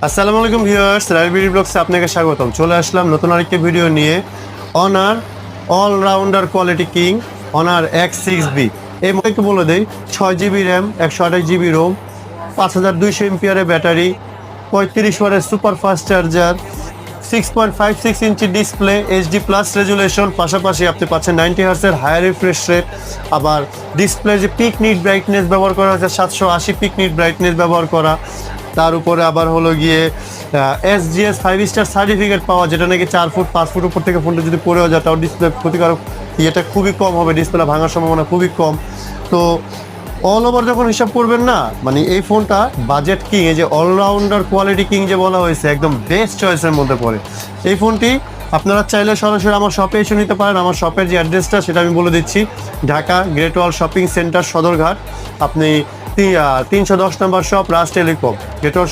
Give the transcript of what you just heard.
আসসালামু আলাইকুম viewers, Ryle BD ব্লগসে আপনাকে স্বাগতম। চলে আসলাম নতুন আরেকটি ভিডিও নিয়ে। Honor allrounder quality king Honor X6B। এই মোবাইলকে বলে দেই 6GB RAM, 128GB Rome, 5200 এমপিআরের battery, 35 ওয়াটের super fast charger, 6.56 inch display, HD plus resolution, পাশাপাশি আপনি পাচ্ছেন 90 হার্টজের হায়ার রিফ্রেশ রেট। আবার ডিসপ্লে যে পিক নিট ব্রাইটনেস ব্যবহার করা হয়েছে 780 পিক নিট ব্রাইটনেস ব্যবহার করা। তার উপরে আবার হলো গিয়ে SGS 5 স্টার সার্টিফিকেট পাওয়া, যেটা নাকি 4 ফুট 5 ফুট উপর থেকে ফোনটা যদি পড়েও যায় তাও ডিসপ্লে ক্ষতিকারক ইয়েটা খুবই কম হবে, ডিসপ্লে ভাঙার সম্ভাবনা খুবই কম। তো অল ওভার যখন হিসাব করবেন না, মানে এই ফোনটা বাজেট কিং, এই যে অলরাউন্ডার কোয়ালিটি কিং যে বলা হয়েছে, একদম বেস্ট চয়েসের মধ্যে পড়ে এই ফোনটি। আপনারা চাইলে সরাসরি আমার শপে এসে নিতে পারেন। আমার শপের যে অ্যাড্রেসটা সেটা আমি বলে দিচ্ছি, ঢাকা গ্রেট ওয়াল শপিং সেন্টার সদরঘাট। আপনি 310 নম্বর শপ, রাজ টেলিকম, গ্রেট ওয়াল